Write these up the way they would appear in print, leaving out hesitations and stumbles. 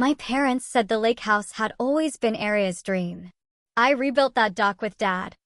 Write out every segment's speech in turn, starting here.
My parents said the lake house had always been Aria's dream. I rebuilt that dock with Dad.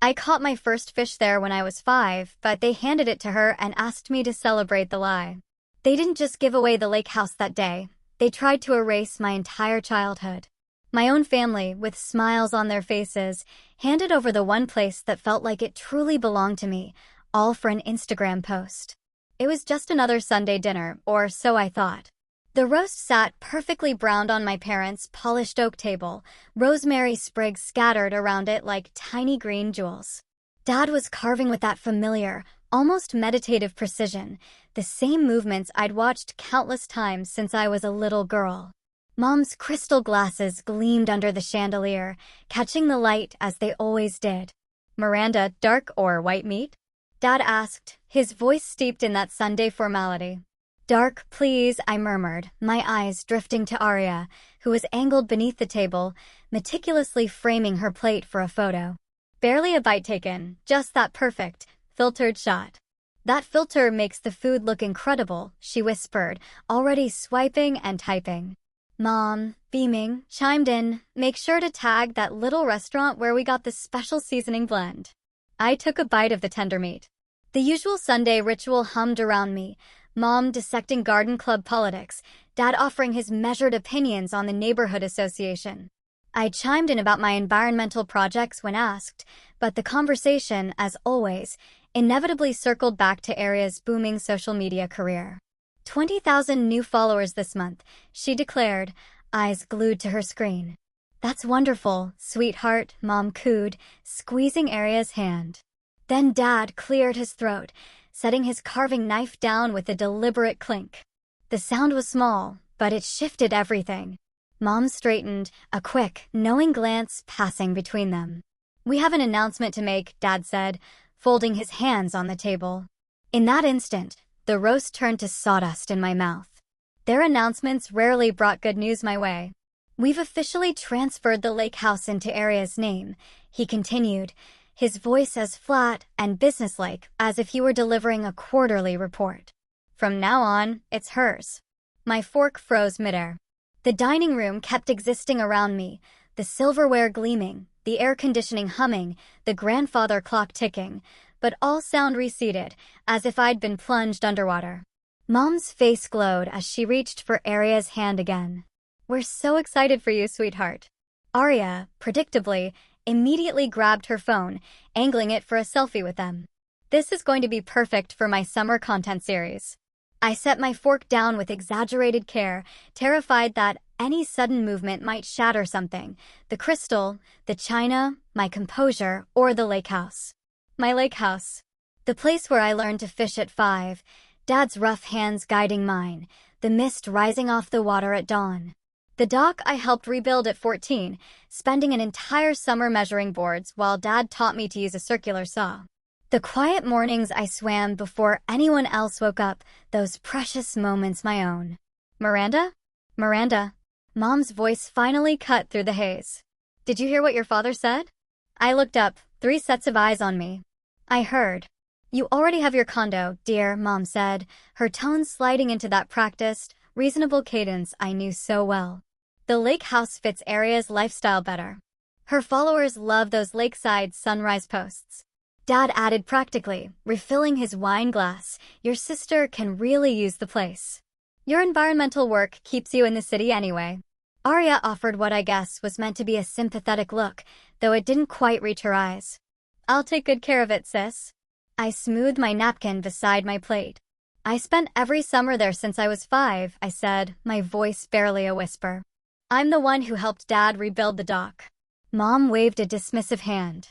I caught my first fish there when I was 5, but they handed it to her and asked me to celebrate the lie. They didn't just give away the lake house that day. They tried to erase my entire childhood. My own family, with smiles on their faces, handed over the one place that felt like it truly belonged to me, all for an Instagram post. It was just another Sunday dinner, or so I thought. The roast sat perfectly browned on my parents' polished oak table, rosemary sprigs scattered around it like tiny green jewels. Dad was carving with that familiar, almost meditative precision, the same movements I'd watched countless times since I was a little girl. Mom's crystal glasses gleamed under the chandelier, catching the light as they always did. "Miranda, dark or white meat?" Dad asked, his voice steeped in that Sunday formality. "Dark, please," I murmured, my eyes drifting to Aria, who was angled beneath the table, meticulously framing her plate for a photo. Barely a bite taken, just that perfect, filtered shot. "That filter makes the food look incredible," she whispered, already swiping and typing. Mom, beaming, chimed in, "Make sure to tag that little restaurant where we got the special seasoning blend." I took a bite of the tender meat. The usual Sunday ritual hummed around me, Mom dissecting garden club politics, Dad offering his measured opinions on the neighborhood association. I chimed in about my environmental projects when asked, but the conversation, as always, inevitably circled back to Aria's booming social media career. 20,000 new followers this month, she declared, eyes glued to her screen. "That's wonderful, sweetheart," Mom cooed, squeezing Aria's hand. Then Dad cleared his throat, setting his carving knife down with a deliberate clink. The sound was small, but it shifted everything. Mom straightened, a quick, knowing glance passing between them. "We have an announcement to make," Dad said, folding his hands on the table. In that instant, the roast turned to sawdust in my mouth. Their announcements rarely brought good news my way. "We've officially transferred the lake house into Aria's name," he continued, his voice as flat and businesslike as if he were delivering a quarterly report. "From now on, it's hers." My fork froze midair. The dining room kept existing around me, the silverware gleaming, the air conditioning humming, the grandfather clock ticking, but all sound receded, as if I'd been plunged underwater. Mom's face glowed as she reached for Aria's hand again. "We're so excited for you, sweetheart." Aria, predictably, immediately grabbed her phone, angling it for a selfie with them. "This is going to be perfect for my summer content series." I set my fork down with exaggerated care, terrified that any sudden movement might shatter something: the crystal, the china, my composure, or the lake house. My lake house. The place where I learned to fish at 5, Dad's rough hands guiding mine, the mist rising off the water at dawn. The dock I helped rebuild at 14, spending an entire summer measuring boards while Dad taught me to use a circular saw. The quiet mornings I swam before anyone else woke up, those precious moments my own. "Miranda? Miranda." Mom's voice finally cut through the haze. "Did you hear what your father said?" I looked up, 3 sets of eyes on me. I heard. "You already have your condo, dear," Mom said, her tone sliding into that practiced, reasonable cadence I knew so well. "The lake house fits Aria's lifestyle better. Her followers love those lakeside sunrise posts." Dad added practically, refilling his wine glass, "Your sister can really use the place. Your environmental work keeps you in the city anyway." Aria offered what I guess was meant to be a sympathetic look, though it didn't quite reach her eyes. "I'll take good care of it, sis." I smoothed my napkin beside my plate. "I spent every summer there since I was 5, I said, my voice barely a whisper. "I'm the one who helped Dad rebuild the dock." Mom waved a dismissive hand.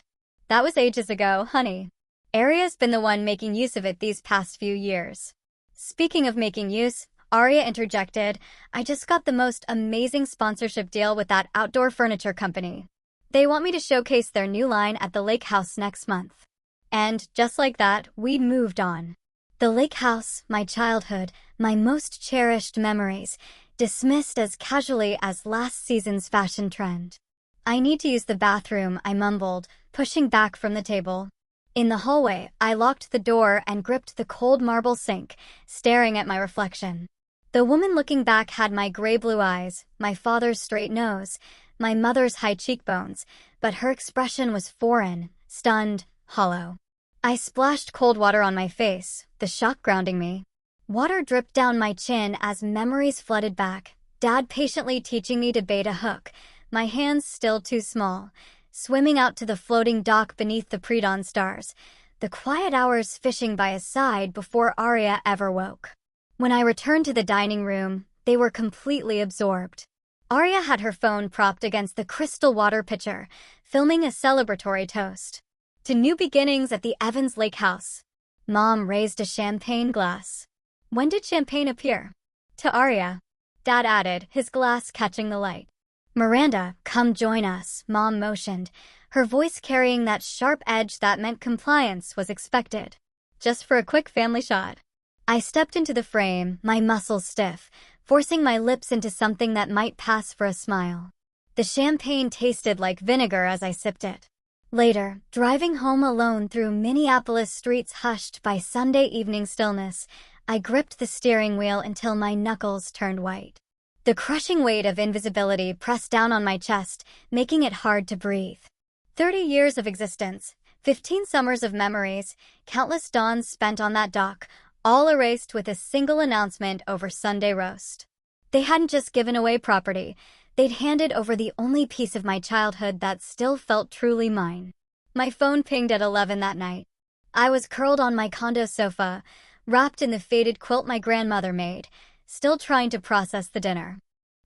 "That was ages ago, honey. Aria's been the one making use of it these past few years." Speaking of making use, Aria interjected, "I just got the most amazing sponsorship deal with that outdoor furniture company. They want me to showcase their new line at the lake house next month." And just like that, we'd moved on. The lake house, my childhood, my most cherished memories, dismissed as casually as last season's fashion trend. "I need to use the bathroom," I mumbled, pushing back from the table. In the hallway, I locked the door and gripped the cold marble sink, staring at my reflection. The woman looking back had my gray-blue eyes, my father's straight nose, my mother's high cheekbones, but her expression was foreign, stunned, hollow. I splashed cold water on my face, the shock grounding me. Water dripped down my chin as memories flooded back, Dad patiently teaching me to bait a hook, my hands still too small, swimming out to the floating dock beneath the pre-dawn stars, the quiet hours fishing by his side before Arya ever woke. When I returned to the dining room, they were completely absorbed. Arya had her phone propped against the crystal water pitcher, filming a celebratory toast to new beginnings at the Evans Lake House. Mom raised a champagne glass. When did champagne appear? To Arya. Dad added, his glass catching the light. Miranda, come join us, Mom motioned, her voice carrying that sharp edge that meant compliance was expected. Just for a quick family shot. I stepped into the frame, my muscles stiff, forcing my lips into something that might pass for a smile. The champagne tasted like vinegar as I sipped it. Later, driving home alone through Minneapolis streets hushed by Sunday evening stillness, I gripped the steering wheel until my knuckles turned white. The crushing weight of invisibility pressed down on my chest, making it hard to breathe. 30 years of existence, 15 summers of memories, countless dawns spent on that dock, all erased with a single announcement over Sunday roast. They hadn't just given away property, they'd handed over the only piece of my childhood that still felt truly mine. My phone pinged at 11 that night. I was curled on my condo sofa, wrapped in the faded quilt my grandmother made, still trying to process the dinner.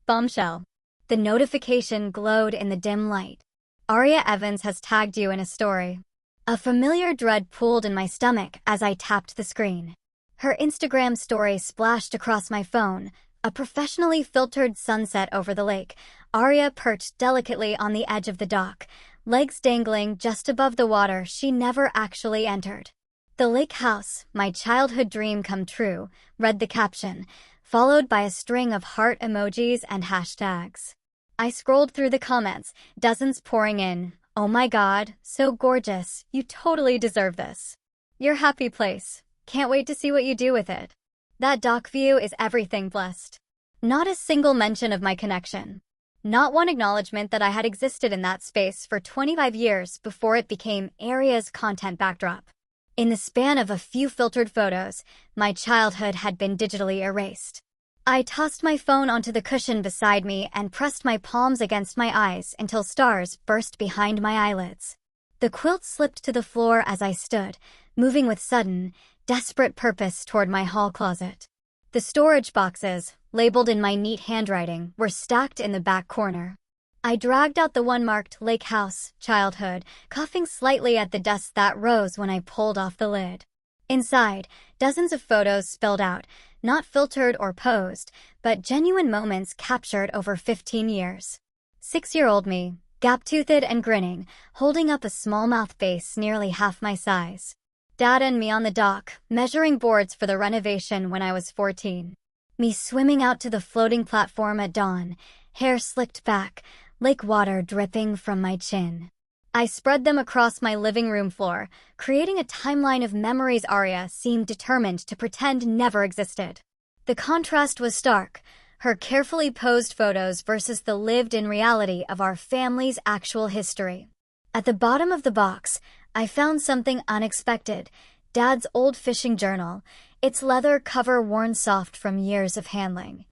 Bombshell. The notification glowed in the dim light. Arya Evans has tagged you in a story. A familiar dread pooled in my stomach as I tapped the screen. Her Instagram story splashed across my phone, a professionally filtered sunset over the lake, Arya perched delicately on the edge of the dock, legs dangling just above the water she never actually entered. The lake house, my childhood dream come true, read the caption, followed by a string of heart emojis and hashtags. I scrolled through the comments, dozens pouring in. Oh my God, so gorgeous, you totally deserve this. Your happy place. Can't wait to see what you do with it. That dock view is everything blessed. Not a single mention of my connection. Not one acknowledgement that I had existed in that space for 25 years before it became Arya's content backdrop. In the span of a few filtered photos, my childhood had been digitally erased. I tossed my phone onto the cushion beside me and pressed my palms against my eyes until stars burst behind my eyelids. The quilt slipped to the floor as I stood, moving with sudden, desperate purpose toward my hall closet. The storage boxes, labeled in my neat handwriting, were stacked in the back corner. I dragged out the one marked Lake House, Childhood, coughing slightly at the dust that rose when I pulled off the lid. Inside, dozens of photos spilled out, not filtered or posed, but genuine moments captured over 15 years. 6-year-old me, gap-toothed and grinning, holding up a small-mouth vase nearly half my size. Dad and me on the dock, measuring boards for the renovation when I was 14. Me swimming out to the floating platform at dawn, hair slicked back, lake water dripping from my chin. I spread them across my living room floor, creating a timeline of memories Arya seemed determined to pretend never existed. The contrast was stark, her carefully posed photos versus the lived-in reality of our family's actual history. At the bottom of the box, I found something unexpected, Dad's old fishing journal, its leather cover worn soft from years of handling.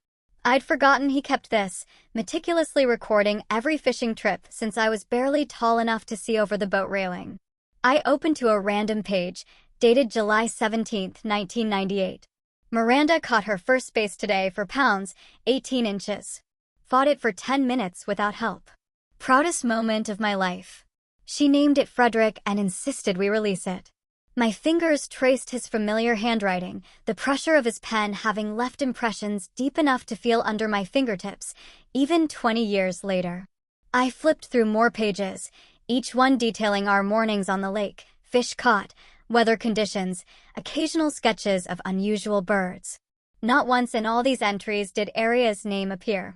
I'd forgotten he kept this, meticulously recording every fishing trip since I was barely tall enough to see over the boat railing. I opened to a random page, dated July 17, 1998. Miranda caught her first base today for pounds, 18 inches. Fought it for 10 minutes without help. Proudest moment of my life. She named it Frederick and insisted we release it. My fingers traced his familiar handwriting, the pressure of his pen having left impressions deep enough to feel under my fingertips, even 20 years later. I flipped through more pages, each one detailing our mornings on the lake, fish caught, weather conditions, occasional sketches of unusual birds. Not once in all these entries did Arya's name appear.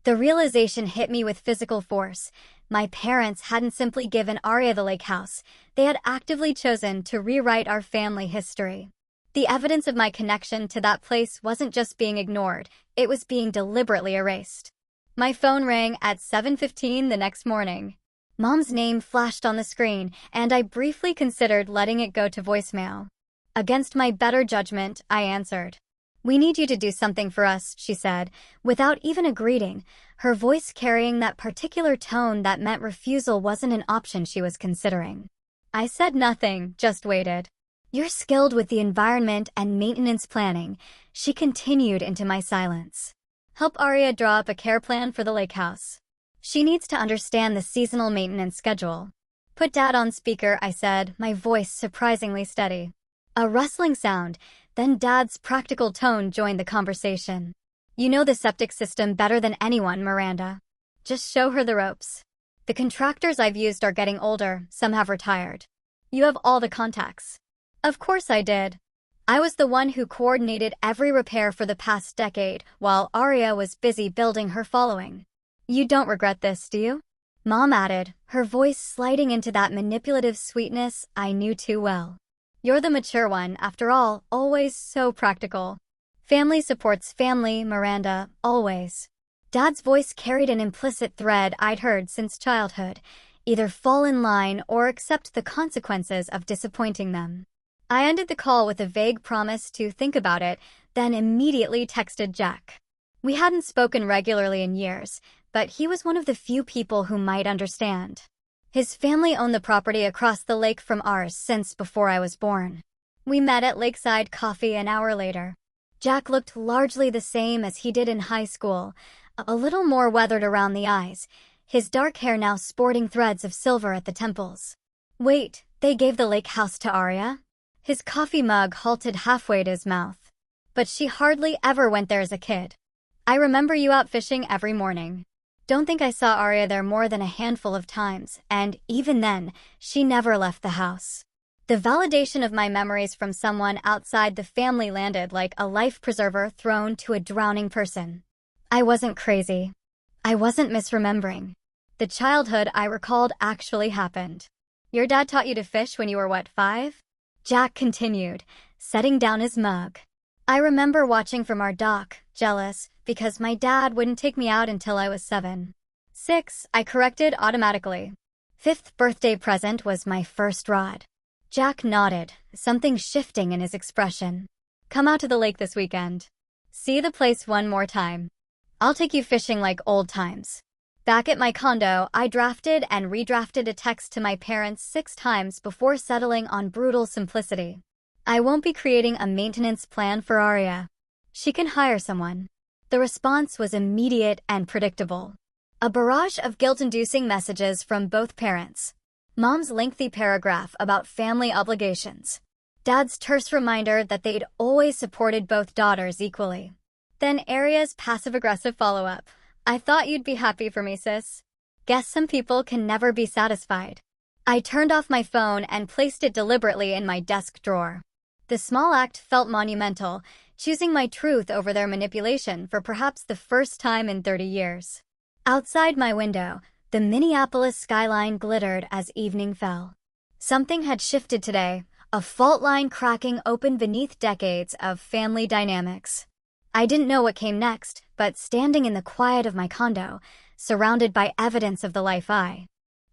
The realization hit me with physical force. My parents hadn't simply given Arya the lake house, they had actively chosen to rewrite our family history. The evidence of my connection to that place wasn't just being ignored, it was being deliberately erased. My phone rang at 7:15 the next morning. Mom's name flashed on the screen, and I briefly considered letting it go to voicemail. Against my better judgment, I answered. "We need you to do something for us," she said, without even a greeting, her voice carrying that particular tone that meant refusal wasn't an option she was considering. I said nothing, just waited. "You're skilled with the environment and maintenance planning," she continued into my silence. "Help Arya draw up a care plan for the lake house. She needs to understand the seasonal maintenance schedule." "Put Dad on speaker," I said, my voice surprisingly steady. A rustling sound, then Dad's practical tone joined the conversation. "You know the septic system better than anyone, Miranda. Just show her the ropes. The contractors I've used are getting older, some have retired. You have all the contacts." Of course I did. I was the one who coordinated every repair for the past decade, while Arya was busy building her following. "You don't regret this, do you?" Mom added, her voice sliding into that manipulative sweetness I knew too well. "You're the mature one, after all, always so practical. Family supports family, Miranda, always." Dad's voice carried an implicit thread I'd heard since childhood, either fall in line or accept the consequences of disappointing them. I ended the call with a vague promise to think about it, then immediately texted Jack. We hadn't spoken regularly in years, but he was one of the few people who might understand. His family owned the property across the lake from ours since before I was born. We met at Lakeside Coffee an hour later. Jack looked largely the same as he did in high school, a little more weathered around the eyes, his dark hair now sporting threads of silver at the temples. "Wait, they gave the lake house to Arya?" His coffee mug halted halfway to his mouth. "But she hardly ever went there as a kid. I remember you out fishing every morning." Don't think I saw Arya there more than a handful of times, and even then, she never left the house. The validation of my memories from someone outside the family landed like a life preserver thrown to a drowning person. I wasn't crazy. I wasn't misremembering. The childhood I recalled actually happened. "Your dad taught you to fish when you were, what, 5? Jack continued, setting down his mug. "I remember watching from our dock, jealous, because my dad wouldn't take me out until I was 7. 6, I corrected automatically. 5th birthday present was my first rod." Jack nodded, something shifting in his expression. "Come out to the lake this weekend. See the place one more time. I'll take you fishing like old times." Back at my condo, I drafted and redrafted a text to my parents 6 times before settling on brutal simplicity. "I won't be creating a maintenance plan for Arya. She can hire someone." The response was immediate and predictable. A barrage of guilt-inducing messages from both parents. Mom's lengthy paragraph about family obligations. Dad's terse reminder that they'd always supported both daughters equally. Then Arya's passive-aggressive follow-up. "I thought you'd be happy for me, sis. Guess some people can never be satisfied." I turned off my phone and placed it deliberately in my desk drawer. The small act felt monumental, choosing my truth over their manipulation for perhaps the first time in 30 years. Outside my window, the Minneapolis skyline glittered as evening fell. Something had shifted today, a fault line cracking open beneath decades of family dynamics. I didn't know what came next, but standing in the quiet of my condo, surrounded by evidence of the life I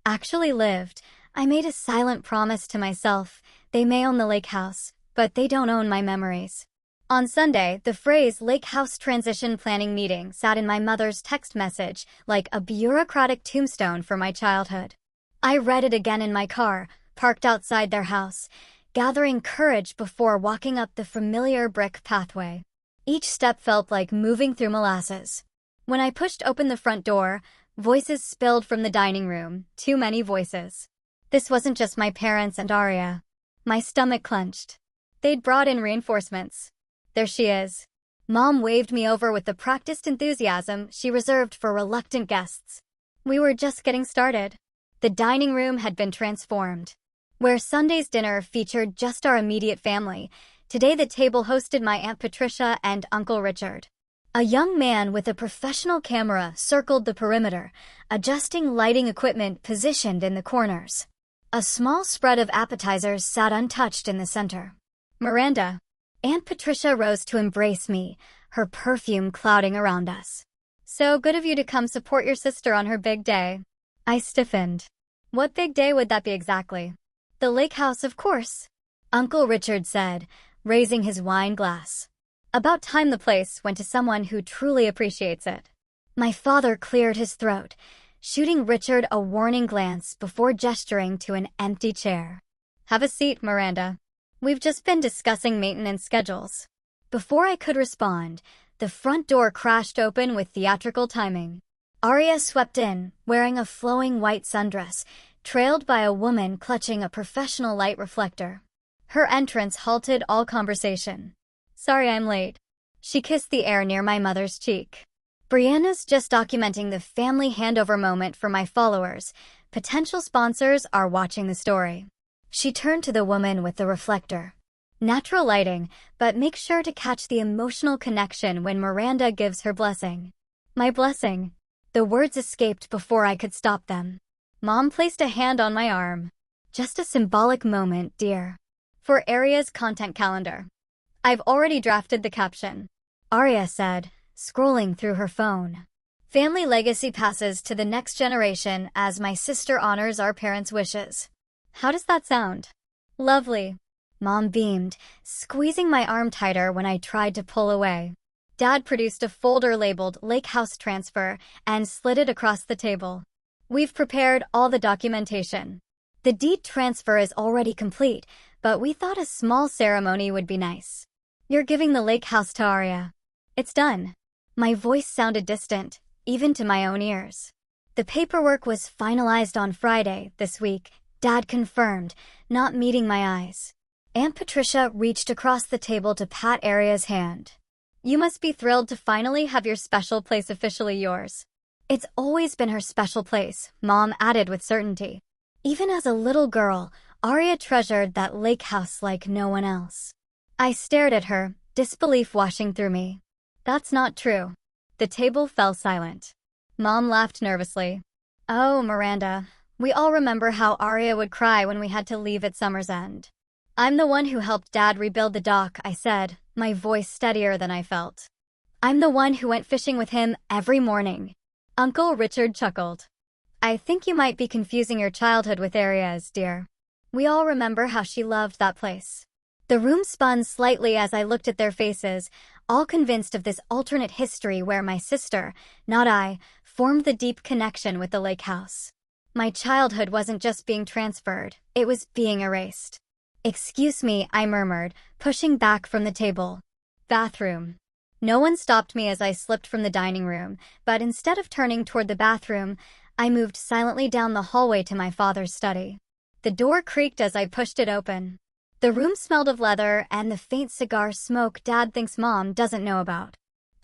actually lived, I made a silent promise to myself. They may own the lake house, but they don't own my memories. On Sunday, the phrase "lake house transition planning meeting" sat in my mother's text message like a bureaucratic tombstone for my childhood. I read it again in my car, parked outside their house, gathering courage before walking up the familiar brick pathway. Each step felt like moving through molasses. When I pushed open the front door, voices spilled from the dining room, too many voices. This wasn't just my parents and Arya. My stomach clenched. They'd brought in reinforcements. There she is. Mom waved me over with the practiced enthusiasm she reserved for reluctant guests. We were just getting started. The dining room had been transformed. Where Sunday's dinner featured just our immediate family, today the table hosted my Aunt Patricia and Uncle Richard. A young man with a professional camera circled the perimeter, adjusting lighting equipment positioned in the corners. A small spread of appetizers sat untouched in the center. "Miranda, Aunt Patricia rose to embrace me, her perfume clouding around us. So good of you to come support your sister on her big day. I stiffened. What big day would that be exactly? The lake house, of course, Uncle Richard said, raising his wine glass. About time the place went to someone who truly appreciates it. My father cleared his throat, shooting Richard a warning glance before gesturing to an empty chair. Have a seat, Miranda. We've just been discussing maintenance schedules. Before I could respond, the front door crashed open with theatrical timing. Arya swept in, wearing a flowing white sundress, trailed by a woman clutching a professional light reflector. Her entrance halted all conversation. Sorry I'm late. She kissed the air near my mother's cheek. Brianna's just documenting the family handover moment for my followers. Potential sponsors are watching the story. She turned to the woman with the reflector. Natural lighting, but make sure to catch the emotional connection when Miranda gives her blessing. My blessing. The words escaped before I could stop them. Mom placed a hand on my arm. Just a symbolic moment, dear. For Arya's content calendar. I've already drafted the caption. Arya said, scrolling through her phone. Family legacy passes to the next generation as my sister honors our parents' wishes. How does that sound? Lovely. Mom beamed, squeezing my arm tighter when I tried to pull away. Dad produced a folder labeled Lake House Transfer and slid it across the table. We've prepared all the documentation. The deed transfer is already complete, but we thought a small ceremony would be nice. You're giving the lake house to Arya. It's done. My voice sounded distant, even to my own ears. The paperwork was finalized on Friday this week, Dad confirmed, not meeting my eyes. Aunt Patricia reached across the table to pat Arya's hand. You must be thrilled to finally have your special place officially yours. It's always been her special place, Mom added with certainty. Even as a little girl, Arya treasured that lake house like no one else. I stared at her, disbelief washing through me. That's not true. The table fell silent. Mom laughed nervously. Oh, Miranda, we all remember how Arya would cry when we had to leave at summer's end. I'm the one who helped Dad rebuild the dock, I said, my voice steadier than I felt. I'm the one who went fishing with him every morning. Uncle Richard chuckled. I think you might be confusing your childhood with Arya's, dear. We all remember how she loved that place. The room spun slightly as I looked at their faces, all convinced of this alternate history where my sister, not I, formed the deep connection with the lake house. My childhood wasn't just being transferred, it was being erased. Excuse me, I murmured, pushing back from the table. Bathroom. No one stopped me as I slipped from the dining room, but instead of turning toward the bathroom, I moved silently down the hallway to my father's study. The door creaked as I pushed it open. The room smelled of leather and the faint cigar smoke Dad thinks Mom doesn't know about.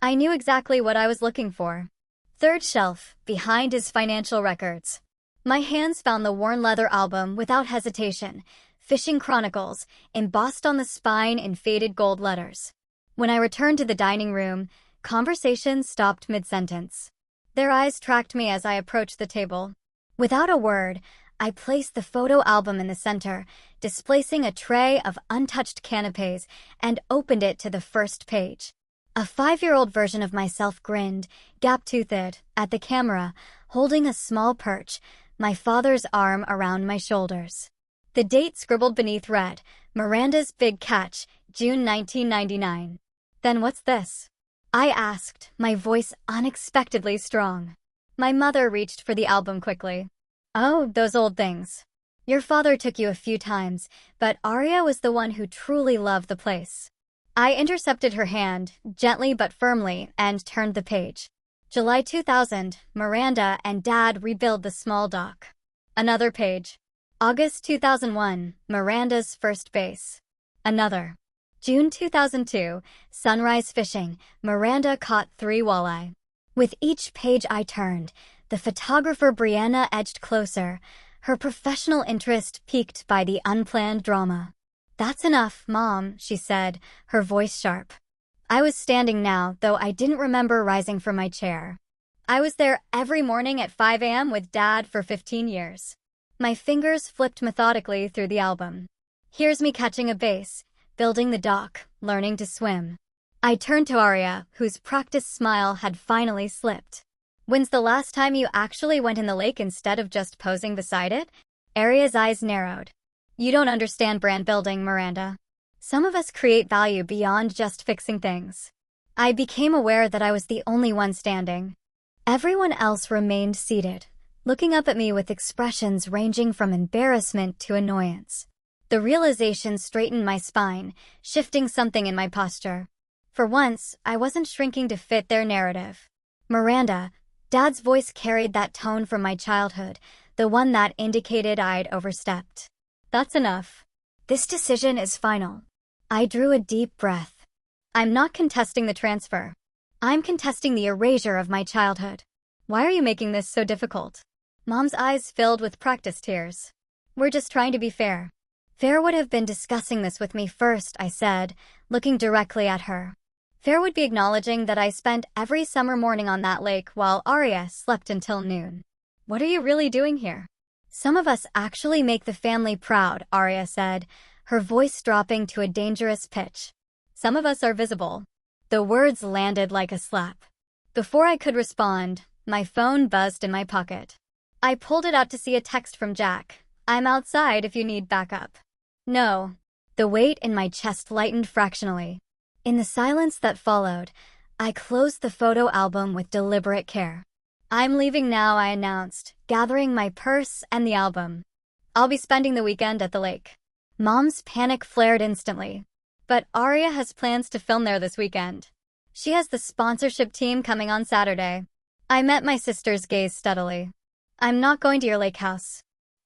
I knew exactly what I was looking for. Third shelf, behind his financial records. My hands found the worn leather album without hesitation, Fishing Chronicles, embossed on the spine in faded gold letters. When I returned to the dining room, conversation stopped mid-sentence. Their eyes tracked me as I approached the table. Without a word, I placed the photo album in the center, displacing a tray of untouched canapés, and opened it to the first page. A 5-year-old version of myself grinned, gap-toothed, at the camera, holding a small perch, my father's arm around my shoulders. The date scribbled beneath read, Miranda's Big Catch, June 1999. Then what's this? I asked, my voice unexpectedly strong. My mother reached for the album quickly. Oh, those old things. Your father took you a few times, but Arya was the one who truly loved the place. I intercepted her hand, gently but firmly, and turned the page. July 2000, Miranda and Dad rebuild the small dock. Another page. August 2001, Miranda's first base. Another. June 2002, sunrise fishing, Miranda caught 3 walleye. With each page I turned, the photographer Brianna edged closer, her professional interest piqued by the unplanned drama. That's enough, Mom, she said, her voice sharp. I was standing now, though I didn't remember rising from my chair. I was there every morning at 5 a.m. with Dad for 15 years. My fingers flipped methodically through the album. Here's me catching a bass, building the dock, learning to swim. I turned to Arya, whose practiced smile had finally slipped. When's the last time you actually went in the lake instead of just posing beside it? Arya's eyes narrowed. You don't understand brand building, Miranda. Some of us create value beyond just fixing things. I became aware that I was the only one standing. Everyone else remained seated, looking up at me with expressions ranging from embarrassment to annoyance. The realization straightened my spine, shifting something in my posture. For once, I wasn't shrinking to fit their narrative. Miranda, Dad's voice carried that tone from my childhood, the one that indicated I'd overstepped. That's enough. This decision is final. I drew a deep breath. I'm not contesting the transfer. I'm contesting the erasure of my childhood. Why are you making this so difficult? Mom's eyes filled with practice tears. We're just trying to be fair. Fair would have been discussing this with me first, I said, looking directly at her. Fair would be acknowledging that I spent every summer morning on that lake while Arya slept until noon. What are you really doing here? Some of us actually make the family proud, Arya said, her voice dropping to a dangerous pitch. Some of us are visible. The words landed like a slap. Before I could respond, my phone buzzed in my pocket. I pulled it out to see a text from Jack. I'm outside if you need backup. No. The weight in my chest lightened fractionally. In the silence that followed, I closed the photo album with deliberate care. I'm leaving now, I announced, gathering my purse and the album. I'll be spending the weekend at the lake. Mom's panic flared instantly. But Arya has plans to film there this weekend. She has the sponsorship team coming on Saturday. I met my sister's gaze steadily. I'm not going to your lake house.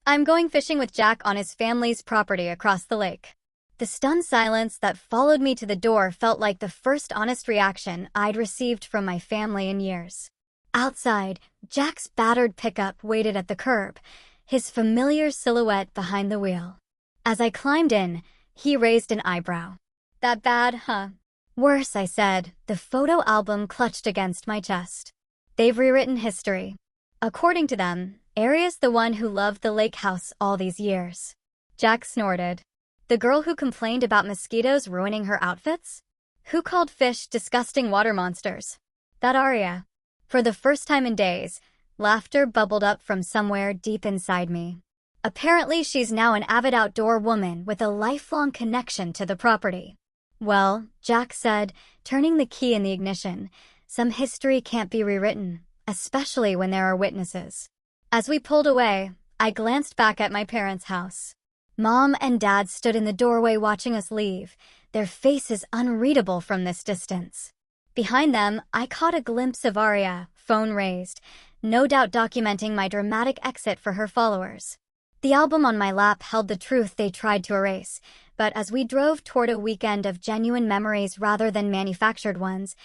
I'm going fishing with Jack on his family's property across the lake. The stunned silence that followed me to the door felt like the first honest reaction I'd received from my family in years. Outside, Jack's battered pickup waited at the curb, his familiar silhouette behind the wheel. As I climbed in, he raised an eyebrow. That bad, huh? Worse, I said, the photo album clutched against my chest. They've rewritten history. According to them, Arya's the one who loved the lake house all these years. Jack snorted. The girl who complained about mosquitoes ruining her outfits? Who called fish disgusting water monsters? That Arya. For the first time in days, laughter bubbled up from somewhere deep inside me. Apparently, she's now an avid outdoor woman with a lifelong connection to the property. Well, Jack said, turning the key in the ignition, some history can't be rewritten, especially when there are witnesses. As we pulled away, I glanced back at my parents' house. Mom and Dad stood in the doorway watching us leave, their faces unreadable from this distance. Behind them, I caught a glimpse of Arya, phone raised, no doubt documenting my dramatic exit for her followers. The album on my lap held the truth they tried to erase, but as we drove toward a weekend of genuine memories rather than manufactured ones,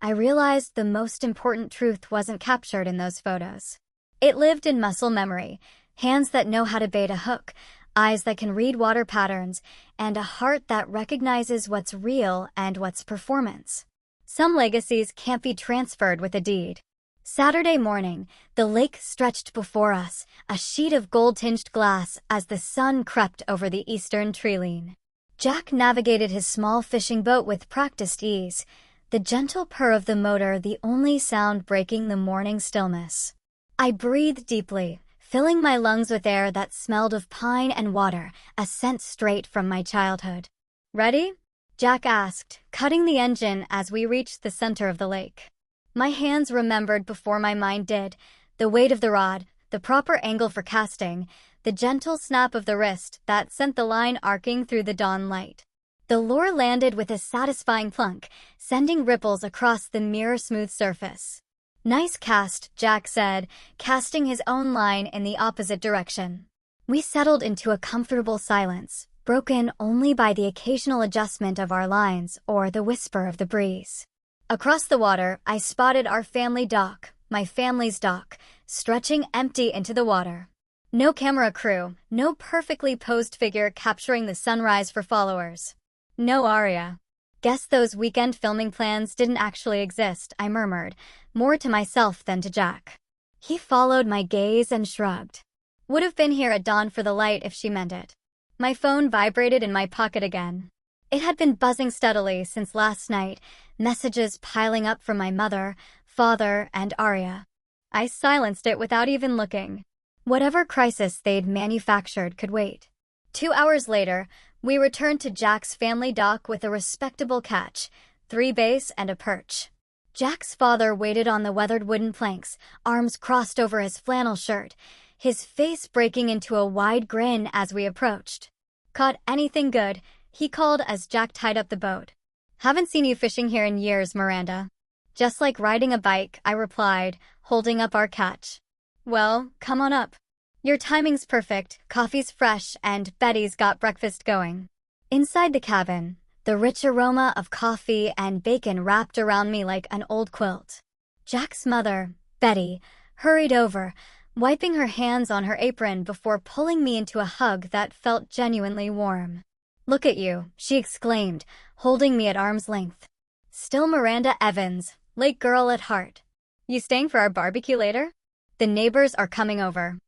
I realized the most important truth wasn't captured in those photos. It lived in muscle memory, hands that know how to bait a hook, eyes that can read water patterns, and a heart that recognizes what's real and what's performance. Some legacies can't be transferred with a deed. Saturday morning, the lake stretched before us, a sheet of gold-tinged glass as the sun crept over the eastern treeline. Jack navigated his small fishing boat with practiced ease, the gentle purr of the motor the only sound breaking the morning stillness. I breathed deeply, filling my lungs with air that smelled of pine and water, a scent straight from my childhood. Ready? Jack asked, cutting the engine as we reached the center of the lake. My hands remembered before my mind did, the weight of the rod, the proper angle for casting, the gentle snap of the wrist that sent the line arcing through the dawn light. The lure landed with a satisfying plunk, sending ripples across the mirror-smooth surface. Nice cast, Jack said, casting his own line in the opposite direction. We settled into a comfortable silence, broken only by the occasional adjustment of our lines or the whisper of the breeze. Across the water, I spotted our family dock, my family's dock, stretching empty into the water. No camera crew, no perfectly posed figure capturing the sunrise for followers. No Arya. Guess those weekend filming plans didn't actually exist, I murmured, more to myself than to Jack. He followed my gaze and shrugged. Would have been here at dawn for the light if she meant it. My phone vibrated in my pocket again. It had been buzzing steadily since last night, messages piling up from my mother, father, and Arya. I silenced it without even looking. Whatever crisis they'd manufactured could wait. 2 hours later, we returned to Jack's family dock with a respectable catch, 3 bass and a perch. Jack's father waited on the weathered wooden planks, arms crossed over his flannel shirt, his face breaking into a wide grin as we approached. "Caught anything good?" he called as Jack tied up the boat. "Haven't seen you fishing here in years, Miranda." "Just like riding a bike," I replied, holding up our catch. "Well, come on up. Your timing's perfect, coffee's fresh, and Betty's got breakfast going." Inside the cabin, the rich aroma of coffee and bacon wrapped around me like an old quilt. Jack's mother, Betty, hurried over, wiping her hands on her apron before pulling me into a hug that felt genuinely warm. "Look at you," she exclaimed, holding me at arm's length. "Still Miranda Evans, lake girl at heart. You staying for our barbecue later? The neighbors are coming over."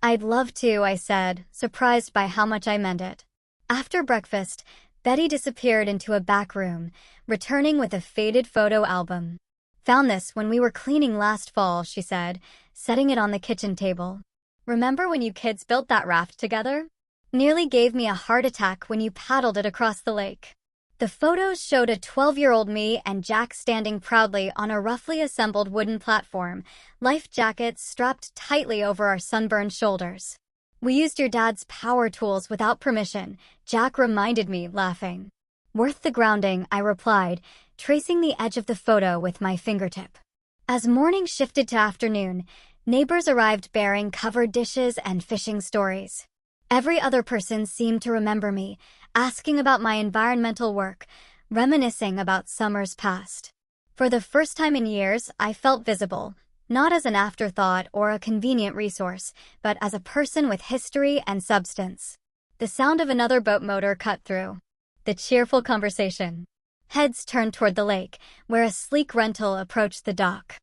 "I'd love to," I said, surprised by how much I meant it. After breakfast, Betty disappeared into a back room, returning with a faded photo album. "Found this when we were cleaning last fall," she said, setting it on the kitchen table. "Remember when you kids built that raft together? Nearly gave me a heart attack when you paddled it across the lake." The photos showed a 12-year-old me and Jack standing proudly on a roughly assembled wooden platform, life jackets strapped tightly over our sunburned shoulders. "We used your dad's power tools without permission," Jack reminded me, laughing. "Worth the grounding," I replied, tracing the edge of the photo with my fingertip. As morning shifted to afternoon, neighbors arrived bearing covered dishes and fishing stories. Every other person seemed to remember me, asking about my environmental work, reminiscing about summers past. For the first time in years, I felt visible, not as an afterthought or a convenient resource, but as a person with history and substance. The sound of another boat motor cut through the cheerful conversation. Heads turned toward the lake, where a sleek rental approached the dock.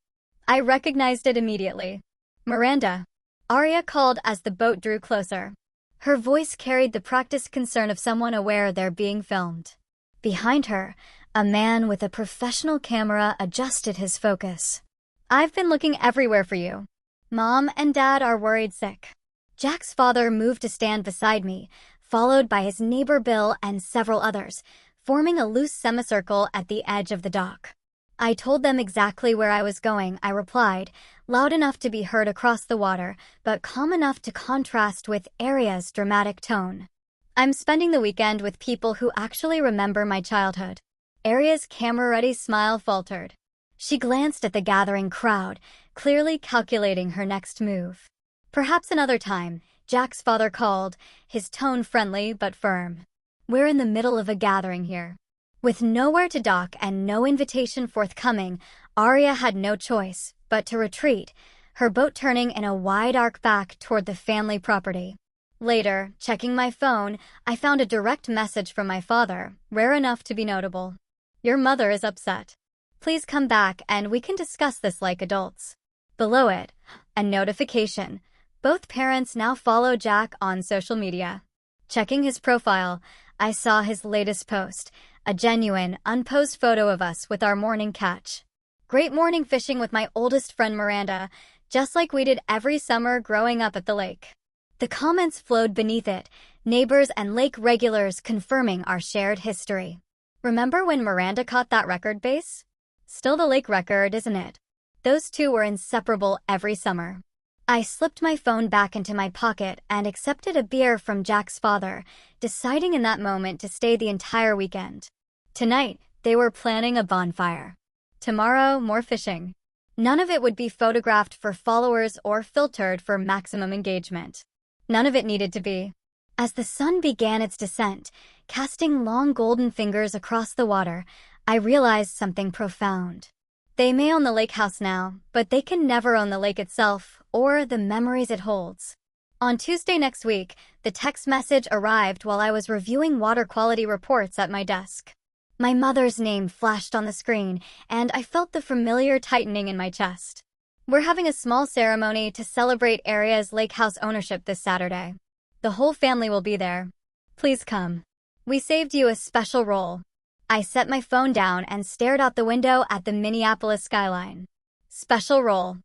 I recognized it immediately. "Miranda," Arya called as the boat drew closer. Her voice carried the practiced concern of someone aware they're being filmed. Behind her, a man with a professional camera adjusted his focus. "I've been looking everywhere for you. Mom and Dad are worried sick." Jack's father moved to stand beside me, followed by his neighbor Bill and several others, forming a loose semicircle at the edge of the dock. "I told them exactly where I was going," I replied, loud enough to be heard across the water, but calm enough to contrast with Arya's dramatic tone. "I'm spending the weekend with people who actually remember my childhood." Arya's camera-ready smile faltered. She glanced at the gathering crowd, clearly calculating her next move. "Perhaps another time," Jack's father called, his tone friendly but firm. "We're in the middle of a gathering here." With nowhere to dock and no invitation forthcoming, Arya had no choice but to retreat, her boat turning in a wide arc back toward the family property. Later, checking my phone, I found a direct message from my father, rare enough to be notable. "Your mother is upset. Please come back and we can discuss this like adults." Below it, a notification. Both parents now follow Jack on social media. Checking his profile, I saw his latest post, a genuine, unposed photo of us with our morning catch. "Great morning fishing with my oldest friend Miranda, just like we did every summer growing up at the lake." The comments flowed beneath it, neighbors and lake regulars confirming our shared history. "Remember when Miranda caught that record bass? Still the lake record, isn't it?" Those two were inseparable every summer. I slipped my phone back into my pocket and accepted a beer from Jack's father, deciding in that moment to stay the entire weekend. Tonight, they were planning a bonfire. Tomorrow, more fishing. None of it would be photographed for followers or filtered for maximum engagement. None of it needed to be. As the sun began its descent, casting long golden fingers across the water, I realized something profound. They may own the lake house now, but they can never own the lake itself or the memories it holds. On Tuesday next week, the text message arrived while I was reviewing water quality reports at my desk. My mother's name flashed on the screen, and I felt the familiar tightening in my chest. "We're having a small ceremony to celebrate Arya's lake house ownership this Saturday. The whole family will be there. Please come." We saved you a special role. I set my phone down and stared out the window at the Minneapolis skyline. Special role.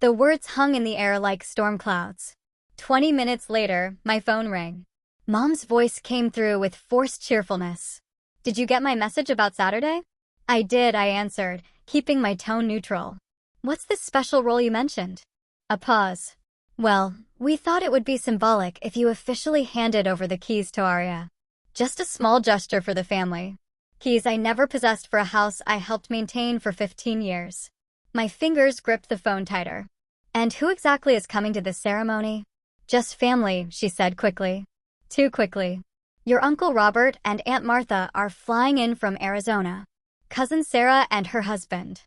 The words hung in the air like storm clouds. 20 minutes later, my phone rang. Mom's voice came through with forced cheerfulness. Did you get my message about Saturday? I did, I answered, keeping my tone neutral. What's this special role you mentioned? A pause. Well, we thought it would be symbolic if you officially handed over the keys to Arya. Just a small gesture for the family. Keys I never possessed for a house I helped maintain for 15 years. My fingers gripped the phone tighter. And who exactly is coming to this ceremony? Just family, she said quickly. Too quickly. Your Uncle Robert and Aunt Martha are flying in from Arizona. Cousin Sarah and her husband.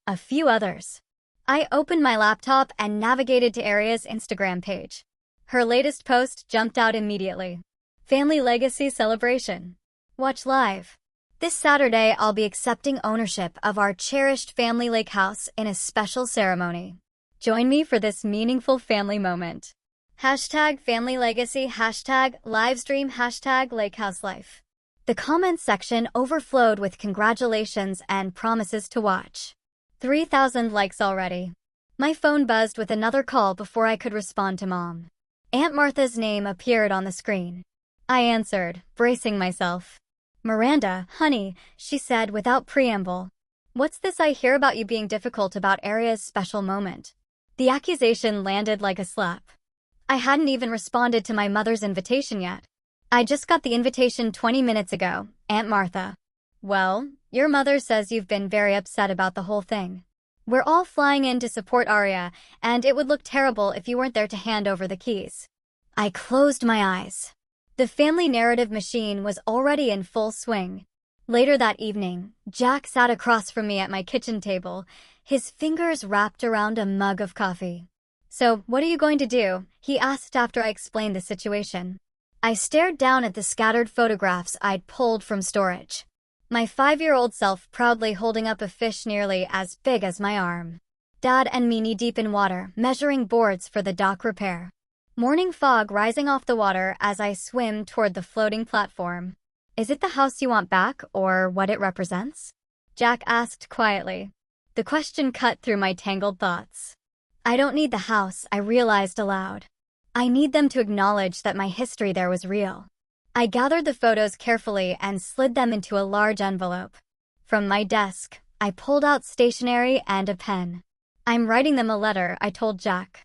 A few others. I opened my laptop and navigated to Arya's Instagram page. Her latest post jumped out immediately. Family Legacy Celebration. Watch live. This Saturday, I'll be accepting ownership of our cherished family lake house in a special ceremony. Join me for this meaningful family moment. Hashtag family legacy, hashtag livestream, hashtag lakehouselife. The comments section overflowed with congratulations and promises to watch. 3,000 likes already. My phone buzzed with another call before I could respond to Mom. Aunt Martha's name appeared on the screen. I answered, bracing myself. Miranda, honey, she said without preamble. What's this I hear about you being difficult about Arya's special moment? The accusation landed like a slap. I hadn't even responded to my mother's invitation yet. I just got the invitation 20 minutes ago, Aunt Martha. Well, your mother says you've been very upset about the whole thing. We're all flying in to support Arya, and it would look terrible if you weren't there to hand over the keys. I closed my eyes. The family narrative machine was already in full swing. Later that evening, Jack sat across from me at my kitchen table, his fingers wrapped around a mug of coffee. So, what are you going to do? He asked after I explained the situation. I stared down at the scattered photographs I'd pulled from storage. My 5-year-old self proudly holding up a fish nearly as big as my arm. Dad and me knee-deep in water, measuring boards for the dock repair. Morning fog rising off the water as I swim toward the floating platform. Is it the house you want back, or what it represents? Jack asked quietly. The question cut through my tangled thoughts. I don't need the house, I realized aloud. I need them to acknowledge that my history there was real. I gathered the photos carefully and slid them into a large envelope. From my desk, I pulled out stationery and a pen. I'm writing them a letter, I told Jack.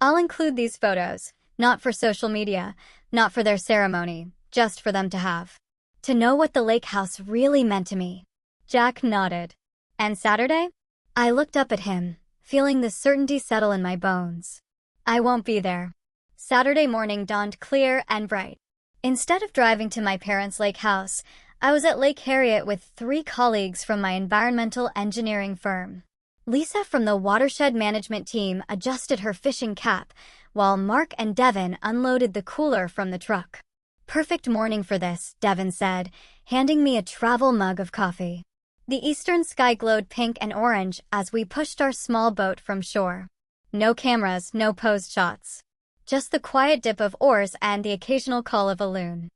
I'll include these photos, not for social media, not for their ceremony, just for them to have. To know what the lake house really meant to me. Jack nodded. And Saturday? I looked up at him, feeling the certainty settle in my bones. I won't be there. Saturday morning dawned clear and bright. Instead of driving to my parents' lake house, I was at Lake Harriet with 3 colleagues from my environmental engineering firm. Lisa from the watershed management team adjusted her fishing cap, while Mark and Devin unloaded the cooler from the truck. Perfect morning for this, Devin said, handing me a travel mug of coffee. The eastern sky glowed pink and orange as we pushed our small boat from shore. No cameras, no posed shots. Just the quiet dip of oars and the occasional call of a loon.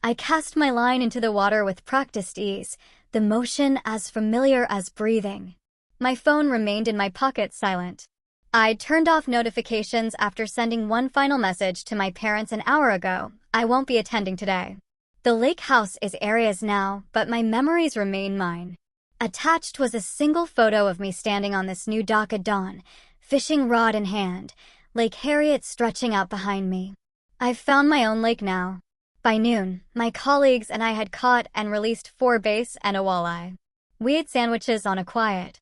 I cast my line into the water with practiced ease, the motion as familiar as breathing. My phone remained in my pocket silent. I turned off notifications after sending one final message to my parents an hour ago. I won't be attending today. The lake house is Arya's now, but my memories remain mine. Attached was a single photo of me standing on this new dock at dawn, fishing rod in hand, Lake Harriet stretching out behind me. I've found my own lake now. By noon, my colleagues and I had caught and released 4 bass and a walleye. We ate sandwiches on a quiet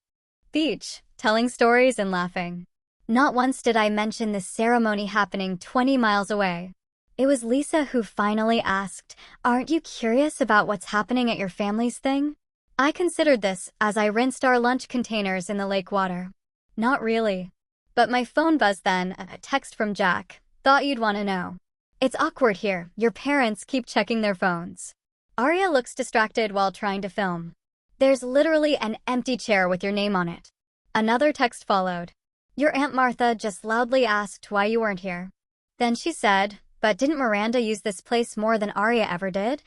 beach, telling stories and laughing. Not once did I mention the ceremony happening 20 miles away. It was Lisa who finally asked, "Aren't you curious about what's happening at your family's thing?" I considered this as I rinsed our lunch containers in the lake water. Not really. But my phone buzzed then, a text from Jack. Thought you'd want to know. It's awkward here. Your parents keep checking their phones. Arya looks distracted while trying to film. There's literally an empty chair with your name on it. Another text followed. Your Aunt Martha just loudly asked why you weren't here. Then she said, but didn't Miranda use this place more than Arya ever did?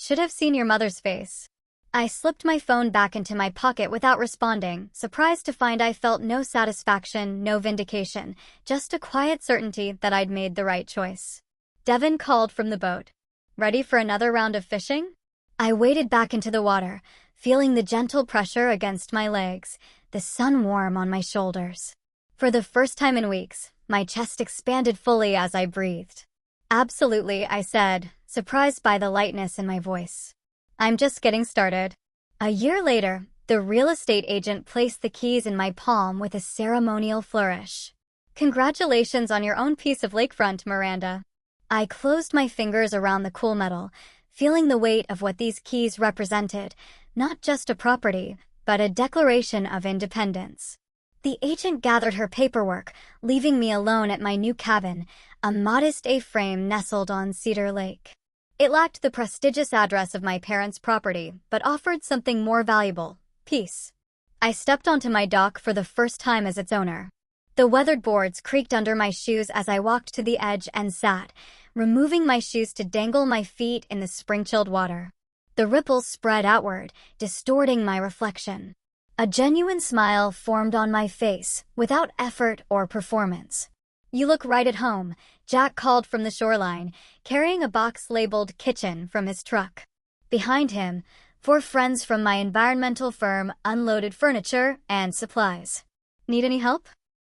Should have seen your mother's face. I slipped my phone back into my pocket without responding, surprised to find I felt no satisfaction, no vindication, just a quiet certainty that I'd made the right choice. Devin called from the boat. Ready for another round of fishing? I waded back into the water, feeling the gentle pressure against my legs, the sun warm on my shoulders. For the first time in weeks, my chest expanded fully as I breathed. Absolutely, I said, surprised by the lightness in my voice. I'm just getting started. A year later, the real estate agent placed the keys in my palm with a ceremonial flourish. Congratulations on your own piece of lakefront, Miranda. I closed my fingers around the cool metal, feeling the weight of what these keys represented, not just a property, but a declaration of independence. The agent gathered her paperwork, leaving me alone at my new cabin, a modest A-frame nestled on Cedar Lake. It lacked the prestigious address of my parents' property, but offered something more valuable: peace. I stepped onto my dock for the first time as its owner. The weathered boards creaked under my shoes as I walked to the edge and sat, removing my shoes to dangle my feet in the spring-chilled water. The ripples spread outward, distorting my reflection. A genuine smile formed on my face, without effort or performance. You look right at home, Jack called from the shoreline, carrying a box labeled kitchen from his truck. Behind him, 4 friends from my environmental firm unloaded furniture and supplies. Need any help?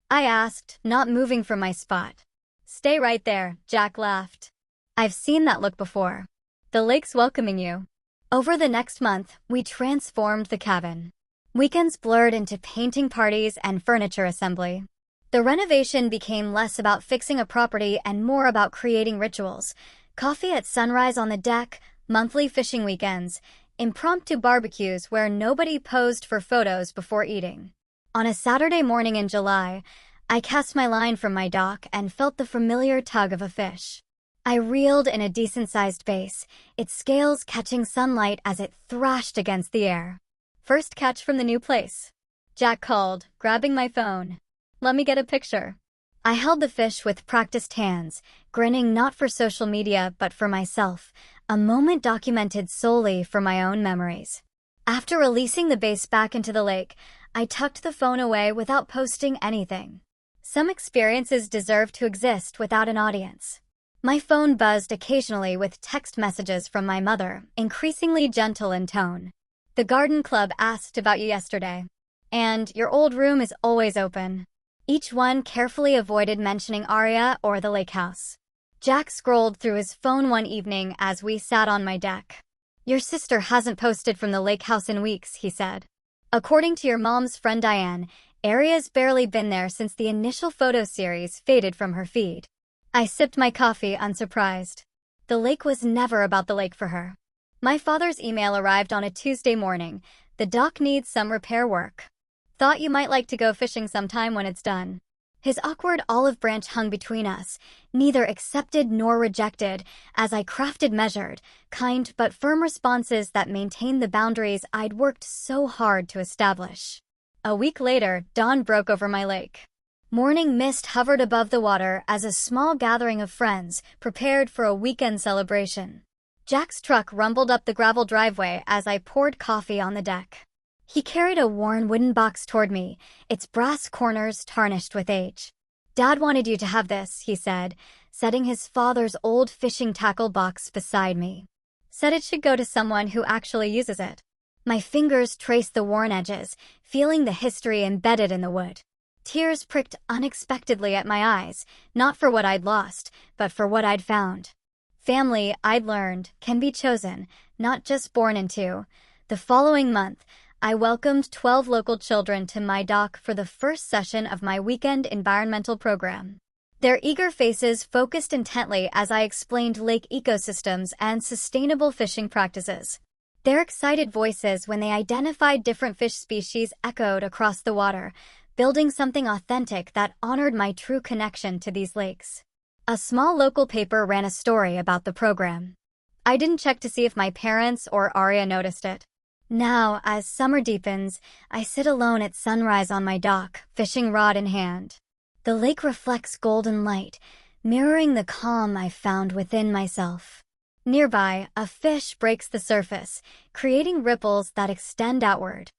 I asked, not moving from my spot. Stay right there, Jack laughed. I've seen that look before. The lake's welcoming you. Over the next month, we transformed the cabin. Weekends blurred into painting parties and furniture assembly. The renovation became less about fixing a property and more about creating rituals. Coffee at sunrise on the deck, monthly fishing weekends, impromptu barbecues where nobody posed for photos before eating. On a Saturday morning in July, I cast my line from my dock and felt the familiar tug of a fish. I reeled in a decent-sized bass, its scales catching sunlight as it thrashed against the air. First catch from the new place. Jack called, grabbing my phone. Let me get a picture. I held the fish with practiced hands, grinning not for social media but for myself, a moment documented solely for my own memories. After releasing the bass back into the lake, I tucked the phone away without posting anything. Some experiences deserve to exist without an audience. My phone buzzed occasionally with text messages from my mother, increasingly gentle in tone. The garden club asked about you yesterday. And your old room is always open. Each one carefully avoided mentioning Aria or the lake house. Jack scrolled through his phone one evening as we sat on my deck. Your sister hasn't posted from the lake house in weeks, he said. According to your mom's friend Diane, Aria's barely been there since the initial photo series faded from her feed. I sipped my coffee unsurprised. The lake was never about the lake for her. My father's email arrived on a Tuesday morning. The dock needs some repair work. Thought you might like to go fishing sometime when it's done. His awkward olive branch hung between us, neither accepted nor rejected, as I crafted measured, kind but firm responses that maintained the boundaries I'd worked so hard to establish. A week later, dawn broke over my lake. Morning mist hovered above the water as a small gathering of friends prepared for a weekend celebration. Jack's truck rumbled up the gravel driveway as I poured coffee on the deck. He carried a worn wooden box toward me, its brass corners tarnished with age. Dad wanted you to have this, he said, setting his father's old fishing tackle box beside me. Said it should go to someone who actually uses it. My fingers traced the worn edges, feeling the history embedded in the wood. Tears pricked unexpectedly at my eyes, not for what I'd lost, but for what I'd found. Family, I'd learned, can be chosen, not just born into. The following month, I welcomed 12 local children to my dock for the first session of my weekend environmental program. Their eager faces focused intently as I explained lake ecosystems and sustainable fishing practices. Their excited voices when they identified different fish species echoed across the water, building something authentic that honored my true connection to these lakes. A small local paper ran a story about the program. I didn't check to see if my parents or Aria noticed it. Now, as summer deepens, I sit alone at sunrise on my dock, fishing rod in hand. The lake reflects golden light, mirroring the calm I found within myself. Nearby, a fish breaks the surface, creating ripples that extend outward.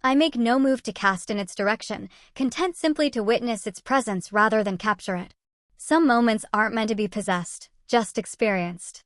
I make no move to cast in its direction, content simply to witness its presence rather than capture it. Some moments aren't meant to be possessed, just experienced.